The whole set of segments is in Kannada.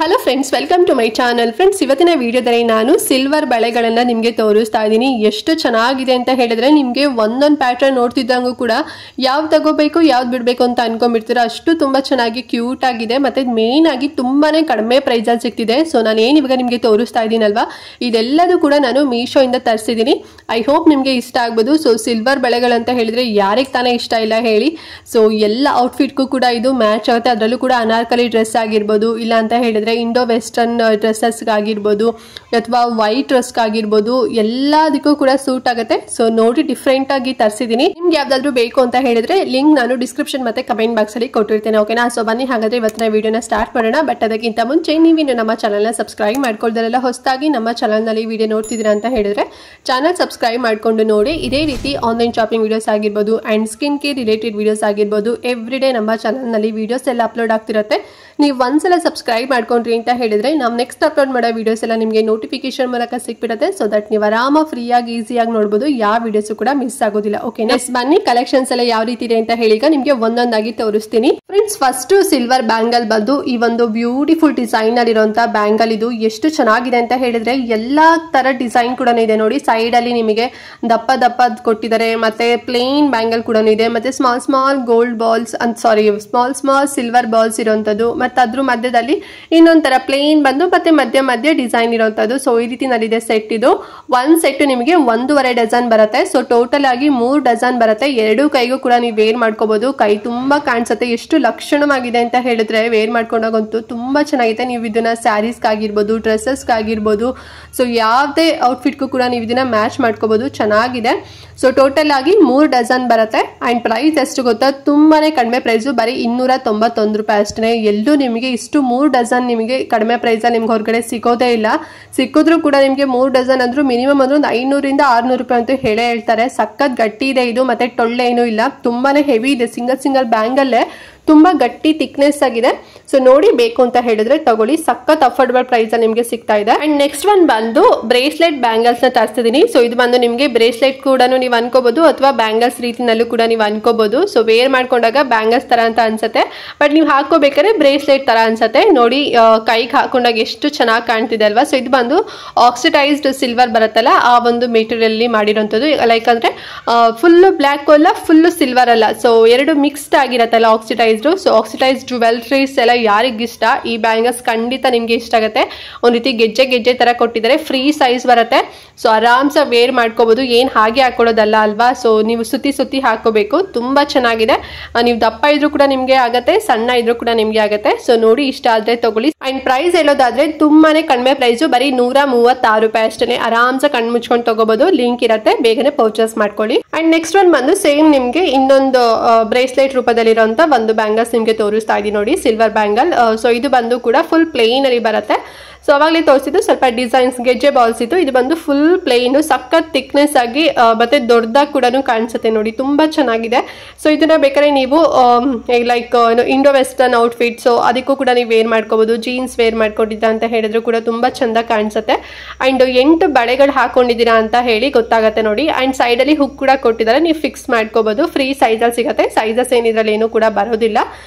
Hello friends, welcome to my channel. Friends, ಇವತ್ತಿನ ವಿಡಿಯೋದಲ್ಲಿ ನಾನು ಸಿಲ್ವರ್ ಬಳೆಗಳನ್ನು ನಿಮಗೆ ತೋರಿಸ್ತಾ ಇದ್ದೀನಿ. ಎಷ್ಟು ಚೆನ್ನಾಗಿದೆ ಅಂತ ಹೇಳಿದ್ರೆ ನಿಮಗೆ ಒಂದೊಂದು ಪ್ಯಾಟರ್ನ್ ನೋಡ್ತಿದ್ದಂಗೂ ಕೂಡ ಯಾವ್ದು ತಗೋಬೇಕು ಯಾವ್ದು ಬಿಡಬೇಕು ಅಂತ ಅನ್ಕೊಂಡ್ಬಿಡ್ತೀರಾ. ಅಷ್ಟು ತುಂಬ ಚೆನ್ನಾಗಿ ಕ್ಯೂಟ್ ಆಗಿದೆ ಮತ್ತು ಮೇನ್ ಆಗಿ ತುಂಬಾ ಕಡಿಮೆ ಪ್ರೈಸಲ್ಲಿ ಸಿಗ್ತಿದೆ. ಸೊ ನಾನು ಏನು ಇವಾಗ ನಿಮಗೆ ತೋರಿಸ್ತಾ ಇದ್ದೀನಲ್ವಾ, ಇದೆಲ್ಲದೂ ಕೂಡ ನಾನು ಮೀಶೋಯಿಂದ ತರಿಸಿದ್ದೀನಿ. ಐ ಹೋಪ್ ನಿಮಗೆ ಇಷ್ಟ ಆಗ್ಬೋದು. ಸೊ ಸಿಲ್ವರ್ ಬಳೆಗಳಂತ ಹೇಳಿದರೆ ಯಾರಿಗೆ ತಾನೇ ಇಷ್ಟ ಇಲ್ಲ ಹೇಳಿ. ಸೊ ಎಲ್ಲ ಔಟ್ಫಿಟ್ಗೂ ಕೂಡ ಇದು ಮ್ಯಾಚ್ ಆಗುತ್ತೆ. ಅದರಲ್ಲೂ ಕೂಡ ಅನಾರ್ಕಲಿ ಡ್ರೆಸ್ ಆಗಿರ್ಬೋದು, ಇಲ್ಲ ಅಂತ ಹೇಳಿದ್ರೆ ಇಂಡೋ ವೆಸ್ಟರ್ನ್ ಡ್ರೆಸ್ಸಸ್ಗಾಗಿರ್ಬೋದು ಅಥವಾ ವೈಟ್ ಡ್ರೆಸ್ಗಾಗಿರ್ಬೋದು, ಎಲ್ಲದಕ್ಕೂ ಕೂಡ ಸೂಟ್ ಆಗುತ್ತೆ. ಸೊ ನೋಡಿ ಡಿಫ್ರೆಂಟ್ ಆಗಿ ತರಿಸಿದ್ದೀನಿ. ನಿಮ್ಗೆ ಯಾವ್ದಾದ್ರು ಬೇಕು ಅಂತ ಹೇಳಿದ್ರೆ ಲಿಂಕ್ ನಾನು ಡಿಸ್ಕ್ರಿಪ್ಷನ್ ಮತ್ತೆ ಕಮೆಂಟ್ ಬಾಕ್ಸ್ ಅಲ್ಲಿ ಕೊಟ್ಟಿರ್ತೇನೆ. ಓಕೆನಾ? ಸೊ ಬನ್ನಿ ಹಾಗಾದ್ರೆ ಇವತ್ತಿನ ವಿಡಿಯೋನ ಸ್ಟಾರ್ಟ್ ಮಾಡೋಣ. ಬಟ್ ಅದಕ್ಕಿಂತ ಮುಂಚೆ ನೀವಿನ್ನು ನಮ್ಮ ಚಾನಲ್ನ ಸಬ್ಸ್ಕ್ರೈಬ್ ಮಾಡ್ಕೊಳ್ದಲ್ಲ ಹೊಸದಾಗಿ ನಮ್ಮ ಚಾನಲ್ನಲ್ಲಿ ವಿಡಿಯೋ ನೋಡ್ತಿದ್ದೀರಾ ಅಂತ ಹೇಳಿದ್ರೆ ಚಾನಲ್ ಸಬ್ಸ್ಕ್ರೈಬ್ ಮಾಡ್ಕೊಂಡು ನೋಡಿ. ಇದೇ ರೀತಿ ಆನ್ಲೈನ್ ಶಾಪಿಂಗ್ ವಿಡಿಯೋಸ್ ಆಗಿರ್ಬೋದು and skin care related videos ಆಗಿರ್ಬೋದು ಎವ್ರಿ ಡೇ ನಮ್ಮ ಚಾನಲ್ನಲ್ಲಿ ವಿಡಿಯೋಸ್ ಎಲ್ಲ ಅಪ್ಲೋಡ್ ಆಗ್ತಿರುತ್ತೆ. ನೀವು ಒಂದ್ಸಲ ಸಬ್ಸ್ಕ್ರೈಬ್ ಮಾಡ್ಕೊಂಡ್ರಿ ಅಂತ ಹೇಳಿದ್ರೆ ನಾವು ನೆಕ್ಸ್ಟ್ ಅಪ್ಲೋಡ್ ಮಾಡೋ ವಿಡಿಯೋಸ್ ಎಲ್ಲ ನಿಮಗೆ ನೋಟಿಫಿಕೇಶನ್ ಮೂಲಕ ಸಿಕ್ಬಿಡುತ್ತೆ. ಸೊ ದಟ್ ನೀವು ಆರಾಮ ಫ್ರೀಯಾಗಿ ಈಸಿಯಾಗಿ ನೋಡ್ಬೋದು, ಯಾವ ವಿಡಿಯೋಸ್ ಕೂಡ ಮಿಸ್ ಆಗೋದಿಲ್ಲ. ಓಕೆ, ನೆಕ್ಸ್ಟ್ ಬನ್ನಿ ಕಲೆಕ್ಷನ್ಸ್ ಎಲ್ಲ ಯಾವ ರೀತಿ ಇದೆ ಅಂತ ಹೇಳಿ ಈಗ ನಿಮಗೆ ಒಂದೊಂದಾಗಿ ತೋರಿಸ್ತೀನಿ. ಫ್ರೆಂಡ್ಸ್, ಫಸ್ಟ್ ಸಿಲ್ವರ್ ಬ್ಯಾಂಗಲ್ ಬಂದು ಈ ಒಂದು ಬ್ಯೂಟಿಫುಲ್ ಡಿಸೈನ್ ಅಲ್ಲಿರುವಂತಹ ಬ್ಯಾಂಗಲ್. ಇದು ಎಷ್ಟು ಚೆನ್ನಾಗಿದೆ ಅಂತ ಹೇಳಿದ್ರೆ ಎಲ್ಲಾ ತರ ಡಿಸೈನ್ ಕೂಡ ಇದೆ ನೋಡಿ. ಸೈಡ್ ಅಲ್ಲಿ ನಿಮಗೆ ದಪ್ಪ ದಪ್ಪ ಕೊಟ್ಟಿದ್ದಾರೆ, ಮತ್ತೆ ಪ್ಲೇನ್ ಬ್ಯಾಂಗಲ್ ಕೂಡ ಇದೆ, ಮತ್ತೆ small small gold balls small small silver balls ಇರುವಂತದ್ದು, ಮತ್ತೆ ಅದ್ರ ಮಧ್ಯದಲ್ಲಿ ಇನ್ನೊಂಥರ ಪ್ಲೇನ್ ಬಂದು ಮತ್ತೆ ಮಧ್ಯ ಡಿಸೈನ್ ಇರುವಂತದ್ದು. ಸೊ ಈ ರೀತಿ ನಲ್ಲಿದೆ ಸೆಟ್. ಇದು ಒಂದ್ ಸೆಟ್ ನಿಮಗೆ 1.5 ಡಜನ್ ಬರುತ್ತೆ. ಸೊ ಟೋಟಲ್ ಆಗಿ 3 ಡಜನ್ ಬರುತ್ತೆ. ಎರಡೂ ಕೈಗೂ ಕೂಡ ನೀವು ವೇರ್ ಮಾಡ್ಕೋಬಹುದು. ಕೈ ತುಂಬಾ ಕಾಣಿಸುತ್ತೆ. ಎಷ್ಟು ಲಕ್ಷಣವಾಗಿದೆ ಅಂತ ಹೇಳಿದ್ರೆ ವೇರ್ ಮಾಡ್ಕೊಂಡಾಗಂತೂ ತುಂಬಾ ಚೆನ್ನಾಗಿದೆ. ನೀವು ಇದನ್ನ ಸ್ಯಾರೀಸ್ಗಾಗಿರ್ಬೋದು, ಡ್ರೆಸ್ಸಸ್ಗಾಗಿರ್ಬೋದು, ಸೊ ಯಾವುದೇ ಔಟ್ಫಿಟ್ಗೂ ಕೂಡ ನೀವು ಇದನ್ನ ಮ್ಯಾಚ್ ಮಾಡ್ಕೋಬಹುದು. ಚೆನ್ನಾಗಿದೆ. ಸೊ ಟೋಟಲ್ ಆಗಿ 3 ಡಜನ್ ಬರುತ್ತೆ. ಅಂಡ್ ಪ್ರೈಸ್ ಎಷ್ಟು ಗೊತ್ತಾ? ತುಂಬಾನೇ ಕಡಿಮೆ ಪ್ರೈಸು, ಬರೀ 291 ರೂಪಾಯಿ ಅಷ್ಟೇ. ಎಲ್ಲೂ ನಿಮಗೆ ಇಷ್ಟು 3 ಡಜನ್ ನಿಮಗೆ ಕಡಿಮೆ ಪ್ರೈಸ್ ಅಲ್ಲಿ ನಿಮ್ಗೆ ಹೊರಗಡೆ ಸಿಗೋದೇ ಇಲ್ಲ. ಸಿಕ್ಕಿದ್ರು ಕೂಡ ನಿಮಗೆ 3 ಡಜನ್ ಅಂದ್ರೂ ಮಿನಿಮಮ್ ಅಂದ್ರೆ 500 ಇಂದ 600 ರೂಪಾಯಿ ಅಂತೂ ಹೇಳ್ತಾರೆ. ಸಖತ್ ಗಟ್ಟಿ ಇದೆ ಇದು, ಮತ್ತೆ ಟೊಳ್ಳೆ ಏನೂ ಇಲ್ಲ. ತುಂಬಾನೇ ಹೆವಿ ಇದೆ. ಸಿಂಗಲ್ ಬ್ಯಾಂಗಲ್ಲೇ ತುಂಬಾ ಗಟ್ಟಿ ಥಿಕ್ನೆಸ್ ಆಗಿದೆ. ಸೊ ನೋಡಿ, ಬೇಕು ಅಂತ ಹೇಳಿದ್ರೆ ತಗೊಳ್ಳಿ. ಸಖತ್ ಅಫೋರ್ಡಬಲ್ ಪ್ರೈಸ್ ಅಲ್ಲಿ ನಿಮಗೆ ಸಿಗ್ತಾ ಇದೆ. ಅಂಡ್ ನೆಕ್ಸ್ಟ್ ಒನ್ ಬಂದು ಬ್ರೇಸ್ಲೆಟ್ ಬ್ಯಾಂಗಲ್ಸ್ ನ ತರಿಸಿದೀನಿ. ಸೊ ಇದು ಬಂದು ನಿಮಗೆ ಬ್ರೇಸ್ಲೆಟ್ ಕೂಡ ನೀವು ಅನ್ಕೋಬಹುದು ಅಥವಾ ಬ್ಯಾಂಗಲ್ಸ್ ರೀತಿನಲ್ಲೂ ಕೂಡ ನೀವು ಅನ್ಕೋಬಹುದು. ಸೊ ವೇರ್ ಮಾಡ್ಕೊಂಡಾಗ ಬ್ಯಾಂಗಲ್ಸ್ ತರ ಅಂತ ಅನ್ಸುತ್ತೆ, ಬಟ್ ನೀವು ಹಾಕೋಬೇಕಾದ್ರೆ ಬ್ರೇಸ್ಲೆಟ್ ತರ ಅನ್ಸುತ್ತೆ. ನೋಡಿ ಕೈಗೆ ಹಾಕೊಂಡಾಗ ಎಷ್ಟು ಚೆನ್ನಾಗಿ ಕಾಣ್ತಿದೆ ಅಲ್ವಾ. ಸೊ ಇದು ಬಂದು ಆಕ್ಸಿಡೈಸ್ಡ್ ಸಿಲ್ವರ್ ಬರುತ್ತಲ್ಲ, ಆ ಒಂದು ಮೆಟೀರಿಯಲ್ ಮಾಡಿರೋಂಥದ್ದು. ಲೈಕ್ ಅಂದ್ರೆ ಫುಲ್ ಬ್ಲ್ಯಾಕ್ ಅಲ್ಲ, ಫುಲ್ ಸಿಲ್ವರ್ ಅಲ್ಲ. ಸೊ ಎರಡು ಮಿಕ್ಸ್ಡ್ ಆಗಿರತ್ತಲ್ಲ ಆಕ್ಸಿಡೈಸ್ಡ್. ಸೊ ಆಕ್ಸಿಡೈಸ್ಡ್ ಜ್ಯುವೆಲ್ರೀಸ್ ಎಲ್ಲ ಯಾರಿಗಿಷ್ಟ, ಈ ಬ್ಯಾಂಗಲ್ಸ್ ಖಂಡಿತ ನಿಮ್ಗೆ ಇಷ್ಟ ಆಗುತ್ತೆ. ಒಂದ್ ರೀತಿ ಗೆಜ್ಜೆ ತರ ಕೊಟ್ಟಿದ್ದಾರೆ. ಫ್ರೀ ಸೈಜ್ ಬರುತ್ತೆ. ಸೊ ಆರಾಮ್ಸ ವೇರ್ ಮಾಡ್ಕೋಬಹುದು. ಏನ್ ಹಾಗೆ ಹಾಕೊಳ್ಳೋದಲ್ಲ ಅಲ್ವಾ. ಸೊ ನೀವು ಸುತ್ತಿ ಹಾಕೋಬೇಕು. ತುಂಬಾ ಚೆನ್ನಾಗಿದೆ. ನೀವು ದಪ್ಪ ಇದ್ರೂ ಕೂಡ ನಿಮ್ಗೆ ಆಗತ್ತೆ, ಸಣ್ಣ ಇದ್ರೂ ಕೂಡ ನಿಮ್ಗೆ ಆಗತ್ತೆ. ಸೊ ನೋಡಿ, ಇಷ್ಟ ಆದ್ರೆ ತಗೊಳ್ಳಿ. ಅಂಡ್ ಪ್ರೈಸ್ ಹೇಳೋದಾದ್ರೆ ತುಂಬಾನೇ ಕಡಿಮೆ ಪ್ರೈಸು, ಬರೀ 136 ರೂಪಾಯಿ ಅಷ್ಟೇ. ಆರಾಮ್ಸ ಕಣ್ಣು ಮುಚ್ಕೊಂಡು ತಗೋಬಹುದು. ಲಿಂಕ್ ಇರುತ್ತೆ, ಬೇಗನೆ ಪರ್ಚೇಸ್ ಮಾಡ್ಕೊಳ್ಳಿ. ಅಂಡ್ ನೆಕ್ಸ್ಟ್ ಒನ್ ಬಂದು ಸೇಮ್ ನಿಮ್ಗೆ ಇನ್ನೊಂದು ಬ್ರೇಸ್ಲೆಟ್ ರೂಪದಲ್ಲಿರುವಂತ ಒಂದು ಬ್ಯಾಂಗಲ್ಸ್ ನಿಮ್ಗೆ ತೋರಿಸ್ತಾ ಇದೀನಿ ನೋಡಿ, ಸಿಲ್ವರ್ ಬ್ಯಾಂಗಲ್. ಸೊ ಇದು ಬಂದು ಕೂಡ ಫುಲ್ ಪ್ಲೇನ್ ಅಲ್ಲಿ ಬರುತ್ತೆ. ಸೊ ಅವಾಗಲೇ ತೋರಿಸಿದ್ದು ಸ್ವಲ್ಪ ಡಿಸೈನ್ಸ್ ಗೆಜ್ಜೆ ಬಾಲ್ಸ್ ಇತ್ತು. ಇದು ಬಂದು ಫುಲ್ ಪ್ಲೇನ್, ಸಖತ್ ಥಿಕ್ನೆಸ್ ಆಗಿ ಮತ್ತೆ ದೊಡ್ಡದಾಗಿ ಕೂಡ ಕಾಣಿಸುತ್ತೆ ನೋಡಿ. ತುಂಬಾ ಚೆನ್ನಾಗಿದೆ. ಸೊ ಇದನ್ನ ಬೇಕಾದ್ರೆ ನೀವು like Indo western outfit, so ಅದಕ್ಕೂ ಕೂಡ ನೀವು ವೇರ್ ಮಾಡ್ಕೋಬಹುದು. ಜೀನ್ಸ್ ವೇರ್ ಮಾಡ್ಕೊಂಡಿದ್ದ ಅಂತ ಹೇಳಿದ್ರು ಕೂಡ ತುಂಬಾ ಚಂದ ಕಾಣಿಸುತ್ತೆ. ಅಂಡ್ 8 ಬಳೆಗಳು ಹಾಕೊಂಡಿದ್ದೀರಾ ಅಂತ ಹೇಳಿ ಗೊತ್ತಾಗತ್ತೆ ನೋಡಿ. ಅಂಡ್ ಸೈಡ್ ಅಲ್ಲಿ ಹುಕ್ ಕೂಡ ಕೊಟ್ಟಿದ್ದಾರೆ, ನೀವು ಫಿಕ್ಸ್ ಮಾಡ್ಕೋಬಹುದು. ಫ್ರೀ ಸೈಜ್ ಅಲ್ಲಿ ಸಿಗುತ್ತೆ. ಸೈಜಸ್ ಏನಿದ್ರಲ್ಲಿ ಏನು ಕೂಡ ಬರೋದಿಲ್ಲ.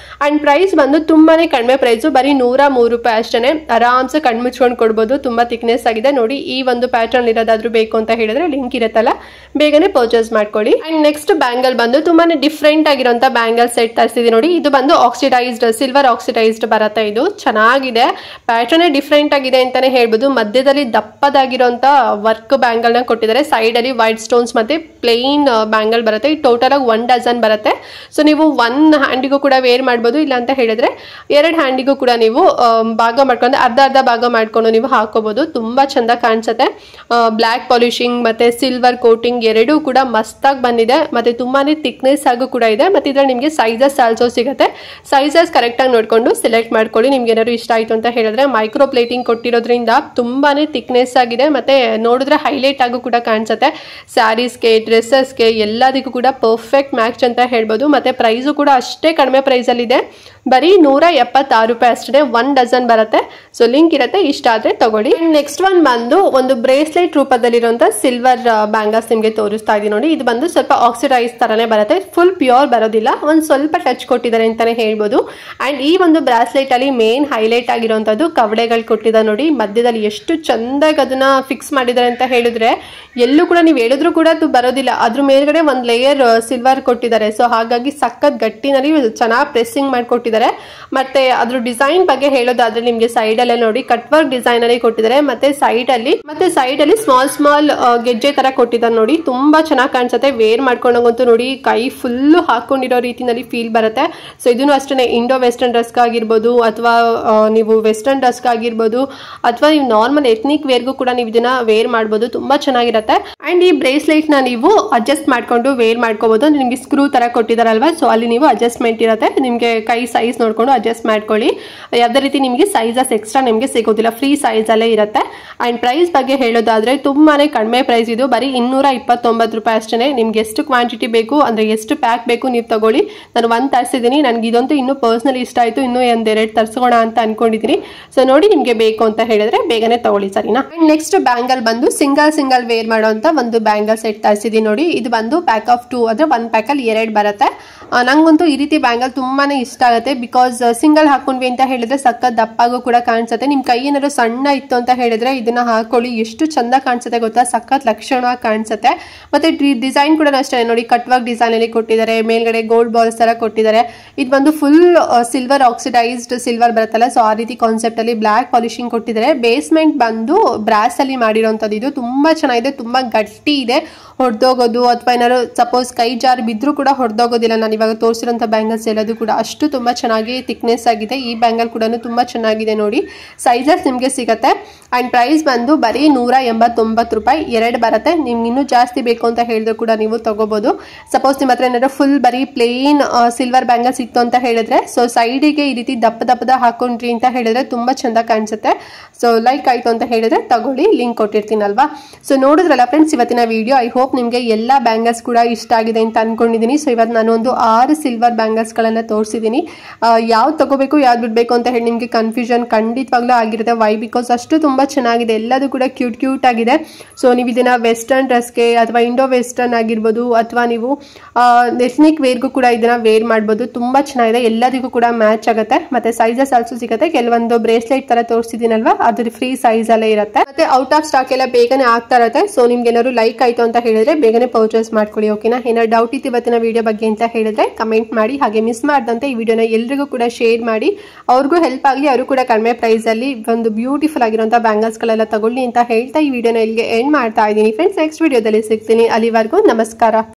ಅಂಡ್ ಪ್ರೈಸ್ ಬಂದು ತುಂಬಾನೇ ಕಡಿಮೆ ಪ್ರೈಸು, ಬರೀ 103 ರೂಪಾಯಿ ಅಷ್ಟೇ. ಆರಾಮ್ಸೆ ಕಣ್ಣು ಮುಚ್ಕೊಂಡು ಕೊಡ್ಬೋದು. ತುಂಬಾ ಥಿಕ್ನೆಸ್ ಆಗಿದೆ ನೋಡಿ. ಈ ಒಂದು ಪ್ಯಾಟರ್ನ್ ಇರೋದಾದ್ರೂ ಬೇಕು ಅಂತ ಹೇಳಿದ್ರೆ ಲಿಂಕ್ ಇರುತ್ತಲ್ಲ, ಬೇಗನೆ ಪರ್ಚೇಸ್ ಮಾಡ್ಕೊಳ್ಳಿ. ಅಂಡ್ ನೆಕ್ಸ್ಟ್ ಬ್ಯಾಂಗಲ್ ಬಂದು ತುಂಬಾನೇ ಡಿಫ್ರೆಂಟ್ ಆಗಿರುವಂತ ಬ್ಯಾಂಗಲ್ ಸೆಟ್ ತರಿಸಿದೆ ನೋಡಿ. ಇದು ಬಂದು ಆಕ್ಸಿಡೈಸ್ಡ್ ಸಿಲ್ವರ್ ಆಕ್ಸಿಡೈಸ್ಡ್ ಬರುತ್ತೆ. ಇದು ಚೆನ್ನಾಗಿದೆ. ಪ್ಯಾಟರ್ನ್ ಡಿಫ್ರೆಂಟ್ ಆಗಿದೆ ಅಂತಾನೆ ಹೇಳ್ಬೋದು. ಮಧ್ಯದಲ್ಲಿ ದಪ್ಪದಾಗಿರುವಂತ ವರ್ಕ್ ಬ್ಯಾಂಗಲ್ ನ ಕೊಟ್ಟಿದ್ದಾರೆ. ಸೈಡ್ ಅಲ್ಲಿ ವೈಟ್ ಸ್ಟೋನ್ಸ್ ಮತ್ತೆ ಪ್ಲೇನ್ ಬ್ಯಾಂಗಲ್ ಬರುತ್ತೆ. ಈ ಟೋಟಲ್ ಆಗಿ 1 ಡಜನ್ ಬರುತ್ತೆ. ಸೊ ನೀವು 1 ಹ್ಯಾಂಡಿಗೂ ಕೂಡ ವೇರ್ ಮಾಡ್ಬೋದು, ಇಲ್ಲ ಅಂತ ಹೇಳಿದ್ರೆ 2 ಹ್ಯಾಂಡಿಗೂ ಕೂಡ ನೀವು ಭಾಗ ಮಾಡ್ಕೊಂಡು ಅರ್ಧ ಭಾಗ ಮಾಡ್ಕೊಂಡು ನೀವು ಹಾಕೋಬಹುದು. ತುಂಬಾ ಚಂದ ಕಾಣಿಸುತ್ತೆ. ಬ್ಲ್ಯಾಕ್ ಪಾಲಿಶಿಂಗ್ ಮತ್ತೆ ಸಿಲ್ವರ್ ಕೋಟಿಂಗ್ ಎರಡೂ ಕೂಡ ಮಸ್ತಾಗಿ ಬಂದಿದೆ. ಮತ್ತೆ ತುಂಬಾನೇ ಥಿಕ್ನೆಸ್ ಆಗು ಕೂಡ ಇದೆ. ಮತ್ತೆ ಇದ್ರಲ್ಲಿ ನಿಮಗೆ ಸೈಜಸ್ ಆಲ್ಸೋ ಸಿಗುತ್ತೆ. ಸೈಜಸ್ ಕರೆಕ್ಟ್ ಆಗಿ ನೋಡ್ಕೊಂಡು ಸೆಲೆಕ್ಟ್ ಮಾಡ್ಕೊಳ್ಳಿ. ನಿಮ್ಗೆ ಏನಾದ್ರು ಇಷ್ಟ ಆಯ್ತು ಅಂತ ಹೇಳಿದ್ರೆ ಮೈಕ್ರೋ ಪ್ಲೇಟಿಂಗ್ ಕೊಟ್ಟಿರೋದ್ರಿಂದ ತುಂಬಾನೇ ಥಿಕ್ನೆಸ್ ಆಗಿದೆ. ಮತ್ತೆ ನೋಡಿದ್ರೆ ಹೈಲೈಟ್ ಆಗು ಕೂಡ ಕಾಣಿಸುತ್ತೆ. ಸ್ಯಾರೀಸ್ಗೆ, ಡ್ರೆಸ್ಸಸ್ಗೆ ಎಲ್ಲದಕ್ಕೂ ಕೂಡ ಪರ್ಫೆಕ್ಟ್ ಮ್ಯಾಚ್ ಅಂತ ಹೇಳ್ಬೋದು. ಮತ್ತೆ ಪ್ರೈಸು ಕೂಡ ಅಷ್ಟೇ ಕಡಿಮೆ ಪ್ರೈಸ್ ಅಲ್ಲಿ ಇದೆ. ಬರೀ 176 ರೂಪಾಯಿ ಅಷ್ಟೇ. 1 ಡಜನ್ ಬರುತ್ತೆ. ಸೊ ಲಿಂಕ್ ಇರುತ್ತೆ, ಇಷ್ಟ ಆದ್ರೆ ತಗೊಳ್ಳಿ. ನೆಕ್ಸ್ಟ್ ಒನ್ ಬಂದು ಒಂದು ಬ್ರೇಸ್ಲೆಟ್ ರೂಪದಲ್ಲಿರುವಂತಹ ಸಿಲ್ವರ್ ಬ್ಯಾಂಗಲ್ಸ್ ನಿಮ್ಗೆ ತೋರಿಸ್ತಾ ಇದೀನಿ ನೋಡಿ. ಇದು ಬಂದು ಸ್ವಲ್ಪ ಆಕ್ಸಿಡೈಸ್ ತರನೇ ಬರುತ್ತೆ, ಫುಲ್ ಪ್ಯೂರ್ ಬರೋದಿಲ್ಲ, ಒಂದ್ ಸ್ವಲ್ಪ ಟಚ್ ಕೊಟ್ಟಿದ್ದಾರೆ ಅಂತಾನೆ ಹೇಳ್ಬೋದು. ಅಂಡ್ ಈ ಒಂದು ಬ್ರಾಸ್ಲೆಟ್ ಅಲ್ಲಿ ಮೇನ್ ಹೈಲೈಟ್ ಆಗಿರುವಂತದ್ದು ಕವಡೆಗಳು ಕೊಟ್ಟಿದ್ದಾರೆ ನೋಡಿ. ಮಧ್ಯದಲ್ಲಿ ಎಷ್ಟು ಚಂದಾಗಿ ಅದನ್ನ ಫಿಕ್ಸ್ ಮಾಡಿದ್ದಾರೆ ಅಂತ ಹೇಳಿದ್ರೆ ಎಲ್ಲೂ ಕೂಡ ನೀವು ಹೇಳಿದ್ರು ಕೂಡ ಅದು ಬರೋದಿಲ್ಲ. ಅದ್ರ ಮೇಲ್ಗಡೆ ಒಂದ್ ಲೇಯರ್ ಸಿಲ್ವರ್ ಕೊಟ್ಟಿದ್ದಾರೆ. ಸೊ ಹಾಗಾಗಿ ಸಖತ್ ಗಟ್ಟಿನಲ್ಲಿ ಚೆನ್ನಾಗಿ ಪ್ರೆಸ್ಸಿಂಗ್ ಮಾಡಿಕೊಟ್ಟಿದ್ದಾರೆ. ಮತ್ತೆ ಅದ್ರ ಡಿಸೈನ್ ಬಗ್ಗೆ ಹೇಳೋದಾದ್ರೆ ನಿಮ್ಗೆ ಸೈಡ್ ಅಲ್ಲೇ ನೋಡಿ ಕಟ್ ವರ್ಕ್ ಡಿಸೈನ್ ಅಲ್ಲಿ ಕೊಟ್ಟಿದ್ದಾರೆ. ಮತ್ತೆ ಸೈಡ್ ಅಲ್ಲಿ ಸ್ಮಾಲ್ ಗೆಜ್ಜೆ ತರ ಕೊಟ್ಟಿದ್ದಾರೆ ನೋಡಿ. ತುಂಬಾ ಚೆನ್ನಾಗಿ ಕಾಣಿಸುತ್ತೆ. ವೇರ್ ಮಾಡ್ಕೊಂಡಂಗಂತೂ ನೋಡಿ ಕೈ ಫುಲ್ ಹಾಕೊಂಡಿರೋ ರೀತಿನಲ್ಲಿ ಫೀಲ್ ಬರುತ್ತೆ. ಸೊ ಇದನ್ನು ಅಷ್ಟೇ ಇಂಡೋ ವೆಸ್ಟರ್ನ್ ಡ್ರೆಸ್ ಆಗಿರ್ಬೋದು, ಅಥವಾ ನೀವು ವೆಸ್ಟರ್ನ್ ಡ್ರೆಸ್ ಆಗಿರ್ಬೋದು, ಅಥವಾ ನೀವು ನಾರ್ಮಲ್ ಎಥ್ನಿಕ್ ವೇರ್ಗೂ ಕೂಡ ನೀವು ಇದನ್ನ ವೇರ್ ಮಾಡ್ಬೋದು. ತುಂಬಾ ಚೆನ್ನಾಗಿರುತ್ತೆ. ಅಂಡ್ ಈ ಬ್ರೇಸ್ಲೆಟ್ ನ ನೀವು ಅಡ್ಜಸ್ಟ್ ಮಾಡ್ಕೊಂಡು ವೇರ್ ಮಾಡ್ಕೋಬಹುದು. ನಿಮ್ಗೆ ಸ್ಕ್ರೂ ತರ ಕೊಟ್ಟಿದಾರಲ್ವಾ, ಸೊ ಅಲ್ಲಿ ನೀವು ಅಡ್ಜಸ್ಟ್ಮೆಂಟ್ ಇರುತ್ತೆ. ನಿಮ್ಗೆ ಕೈ ಸೈಜ್ ನೋಡ್ಕೊಂಡು ಅಡ್ಜಸ್ಟ್ ಮಾಡ್ಕೊಳ್ಳಿ. ಯಾವುದೇ ರೀತಿ ನಿಮಗೆ ಸೈಜಸ್ ಎಕ್ಸ್ಟ್ರಾ ನಿಮಗೆ ಸಿಗೋದಿಲ್ಲ, ಫ್ರೀ ಸೈಜ್ ಅಲ್ಲೇ ಇರುತ್ತೆ. ಅಂಡ್ ಪ್ರೈಸ್ ಬಗ್ಗೆ ಹೇಳೋದಾದ್ರೆ ತುಂಬಾನೇ ಕಡಿಮೆ ಪ್ರೈಸ್ ಇದು, ಬರೀ 229 ರೂಪಾಯಿ ಅಷ್ಟೇ. ನಿಮ್ಗೆ ಎಷ್ಟು ಕ್ವಾಂಟಿಟಿ ಬೇಕು ಅಂದ್ರೆ ಎಷ್ಟು ಪ್ಯಾಕ್ ಬೇಕು ನೀವು ತಗೊಳ್ಳಿ. ನಾನು ಒಂದು ತರಿಸಿದ್ದೀನಿ, ನನ್ಗೆ ಇದಂತೂ ಇನ್ನೂ ಪರ್ಸನಲಿ ಇಷ್ಟ ಆಯ್ತು. ಇನ್ನೂ ಒಂದೆರಡು ತರಿಸೋಣ ಅಂತ ಅನ್ಕೊಂಡಿದ್ದೀನಿ. ಸೊ ನೋಡಿ ನಿಮ್ಗೆ ಬೇಕು ಅಂತ ಹೇಳಿದ್ರೆ ಬೇಗನೆ ತಗೊಳ್ಳಿ, ಸರಿನಾ. ಅಂಡ್ ನೆಕ್ಸ್ಟ್ ಬ್ಯಾಂಗಲ್ ಬಂದು ಸಿಂಗಲ್ ವೇರ್ ಮಾಡುವಂತ ಒಂದು ಬ್ಯಾಂಗಲ್ ಸೆಟ್ ತರಿಸಿದ್ದೀನಿ ನೋಡಿ. ಇದು ಬಂದು ಪ್ಯಾಕ್ ಆಫ್ 2 ಅಂದ್ರೆ 1 ಪ್ಯಾಕ್ ಅಲ್ಲಿ 2 ಬರುತ್ತೆ. ನಂಗಂತೂ ಈ ರೀತಿ ಬ್ಯಾಂಗಲ್ ತುಂಬಾನೇ ಇಷ್ಟ ಆಗುತ್ತೆ. ಬಿಕಾಸ್ ಸಿಂಗಲ್ ಹಾಕೊಂಡ್ವಿ ಅಂತ ಹೇಳಿದ್ರೆ ಸಖತ್ ದಪ್ಪಾಗೂ ಕೂಡ ಕಾಣಿಸುತ್ತೆ. ನಿಮ್ ಕೈ ಏನಾದ್ರು ಸಣ್ಣ ಇತ್ತು ಅಂತ ಹೇಳಿದ್ರೆ ಇದನ್ನ ಹಾಕೊಳ್ಳಿ, ಎಷ್ಟು ಚಂದ ಕಾಣಿಸುತ್ತೆ ಗೊತ್ತಾ, ಸಖತ್ ಲಕ್ಷಣವಾಗಿ ಕಾಣಿಸುತ್ತೆ. ಮತ್ತೆ ಡಿಸೈನ್ ಕೂಡ ಅಷ್ಟೇ ನೋಡಿ, ಕಟ್ ವರ್ಕ್ ಡಿಸೈನ್ ಅಲ್ಲಿ ಕೊಟ್ಟಿದ್ದಾರೆ. ಮೇಲ್ಗಡೆ ಗೋಲ್ಡ್ ಬಾಲ್ಸ್ ತರ ಕೊಟ್ಟಿದ್ದಾರೆ. ಇದು ಬಂದು ಫುಲ್ ಸಿಲ್ವರ್ ಆಕ್ಸಿಡೈಸ್ಡ್ ಸಿಲ್ವರ್ ಬರುತ್ತಲ್ಲ, ಸೊ ಆ ರೀತಿ ಕಾನ್ಸೆಪ್ಟ್ ಅಲ್ಲಿ ಬ್ಲಾಕ್ ಪಾಲಿಶಿಂಗ್ ಕೊಟ್ಟಿದ್ದಾರೆ. ಬೇಸ್ಮೆಂಟ್ ಬಂದು ಬ್ರಾಸ್ ಅಲ್ಲಿ ಮಾಡಿರೋಂಥದ್ದು. ಇದು ತುಂಬಾ ಚೆನ್ನಾಗಿದೆ, ತುಂಬಾ ಗಟ್ಟಿ ಇದೆ. ಹೊಡೆದೋಗೋದು ಅಥವಾ ಏನಾದ್ರು ಸಪೋಸ್ ಕೈ ಜಾರ್ ಬಿದ್ರೂ ಕೂಡ ಹೊಡೆದೋಗೋದಿಲ್ಲ. ನಾನು ಇವಾಗ ತೋರಿಸಿರೋಂಥ ಬ್ಯಾಂಗಲ್ಸ್ ಎಲ್ಲದು ಕೂಡ ಅಷ್ಟು ತುಂಬಾ ಚೆನ್ನಾಗಿ ಥಿಕ್ನೆಸ್ ಆಗಿದೆ. ಈ ಬ್ಯಾಂಗಲ್ ಕೂಡ ತುಂಬಾ ಚೆನ್ನಾಗಿದೆ ನೋಡಿ. ಸೈಜಸ್ ನಿಮಗೆ ಸಿಗುತ್ತೆ. ಅಂಡ್ ಪ್ರೈಸ್ ಬಂದು ಬರೀ 189 ರೂಪಾಯಿ 2 ಬರುತ್ತೆ. ನಿಮ್ಗೆ ಇನ್ನೂ ಜಾಸ್ತಿ ಬೇಕು ಅಂತ ಹೇಳಿದ್ರು ಕೂಡ ನೀವು ತಗೋಬಹುದು. ಸಪೋಸ್ ನಿಮ್ಮ ಹತ್ರ ಏನಾದ್ರು ಫುಲ್ ಬರೀ ಪ್ಲೇನ್ ಸಿಲ್ವರ್ ಬ್ಯಾಂಗಲ್ಸ್ ಇತ್ತು ಅಂತ ಹೇಳಿದ್ರೆ, ಸೊ ಸೈಡಿಗೆ ಈ ರೀತಿ ದಪ್ಪದ ಹಾಕೊಂಡ್ರಿ ಅಂತ ಹೇಳಿದ್ರೆ ತುಂಬಾ ಚಂದ ಕಾಣಿಸುತ್ತೆ. ಸೊ ಲೈಕ್ ಆಯ್ತು ಅಂತ ಹೇಳಿದ್ರೆ ತಗೊಳ್ಳಿ, ಲಿಂಕ್ ಕೊಟ್ಟಿರ್ತೀನಲ್ವಾ. ಸೊ ನೋಡಿದ್ರಲ್ಲ ಫ್ರೆಂಡ್ಸ್ ಇವತ್ತಿನ ವಿಡಿಯೋ. ಐ ಹೋಪ್ ನಿಮಗೆ ಎಲ್ಲ ಬ್ಯಾಂಗಲ್ಸ್ ಕೂಡ ಇಷ್ಟ ಆಗಿದೆ ಅಂತ ಅನ್ಕೊಂಡಿದ್ದೀನಿ. ಸೊ ಇವತ್ತು ನಾನು ಒಂದು 6 ಸಿಲ್ವರ್ ಬ್ಯಾಂಗಲ್ಸ್ ಗಳನ್ನ ತೋರಿಸಿದ್ದೀನಿ. ಯಾವ್ದು ತಗೋಬೇಕು ಯಾವ್ದು ಬಿಡ್ಬೇಕು ಅಂತ ಹೇಳಿ ನಿಮ್ಗೆ ಕನ್ಫ್ಯೂಷನ್ ಖಂಡಿತವಾಗ್ಲೂ ಆಗಿರುತ್ತೆ. ವೈ ಬಿಕಾಸ್ ಅಷ್ಟು ತುಂಬಾ ಚೆನ್ನಾಗಿದೆ, ಎಲ್ಲದೂ ಕೂಡ ಕ್ಯೂಟ್ ಆಗಿದೆ. ಸೊ ನೀವು ಇದನ್ನ ವೆಸ್ಟರ್ನ್ ಡ್ರೆಸ್ಗೆ ಅಥವಾ ಇಂಡೋ ವೆಸ್ಟರ್ನ್ ಆಗಿರ್ಬೋದು, ಅಥವಾ ನೀವು ಎಥ್ನಿಕ್ ವೇರ್ಗೂ ಕೂಡ ಇದನ್ನ ವೇರ್ ಮಾಡ್ಬೋದು. ತುಂಬಾ ಚೆನ್ನಾಗಿದೆ, ಎಲ್ಲದಕ್ಕೂ ಕೂಡ ಮ್ಯಾಚ್ ಆಗುತ್ತೆ. ಮತ್ತೆ ಸೈಜಸ್ ಆಲ್ಸೋ ಸಿಗುತ್ತೆ. ಕೆಲವೊಂದು ಬ್ರೇಸ್ಲೆಟ್ ತರ ತೋರಿಸಿದ್ದೀನಲ್ವಾ, ಅದ್ರ ಫ್ರೀ ಸೈಜ್ ಅಲ್ಲೇ ಇರುತ್ತೆ. ಮತ್ತೆ ಔಟ್ ಆಫ್ ಸ್ಟಾಕ್ ಎಲ್ಲ ಬೇಗನೆ ಆಗ್ತಾ ಇರುತ್ತೆ. ಸೊ ನಿಮ್ಗೆ ಏನಾದ್ರು ಲೈಕ್ ಆಯ್ತು ಅಂತ ಹೇಳಿದ್ರೆ ಬೇಗನೆ ಪರ್ಚೇಸ್ ಮಾಡ್ಕೊಳ್ಳಿ, ಓಕೆನಾ. ಏನಾದ್ರು ಡೌಟ್ ಇತ್ತು ಇವತ್ತಿನ ವಿಡಿಯೋ ಬಗ್ಗೆ ಅಂತ ಹೇಳಿದ್ರೆ ಕಮೆಂಟ್ ಮಾಡಿ. ಹಾಗೆ ಮಿಸ್ ಮಾಡದಂತೆ ಈ ವಿಡಿಯೋನ ಎಲ್ರಿಗೂ ಕೂಡ ಶೇರ್ ಮಾಡಿ, ಅವ್ರಿಗೂ ಹೆಲ್ಪ್ ಆಗಲಿ, ಅವರು ಕೂಡ ಕಡಿಮೆ ಪ್ರೈಸ್ ಅಲ್ಲಿ ಒಂದು ಬ್ಯೂಟಿಫುಲ್ ಆಗಿರುವಂತಹ ಬ್ಯಾಂಗಲ್ಸ್ ಗಳೆಲ್ಲ ತಗೊಳ್ಳಿ ಅಂತ ಹೇಳ್ತಾ ಈ ವಿಡಿಯೋನ ಇಲ್ಲಿಗೆ ಎಂಡ್ ಮಾಡ್ತಾ ಇದ್ದೀನಿ ಫ್ರೆಂಡ್ಸ್. ನೆಕ್ಸ್ಟ್ ವಿಡಿಯೋದಲ್ಲಿ ಸಿಗ್ತೀನಿ. ಅಲ್ಲಿವರೆಗೂ ನಮಸ್ಕಾರ.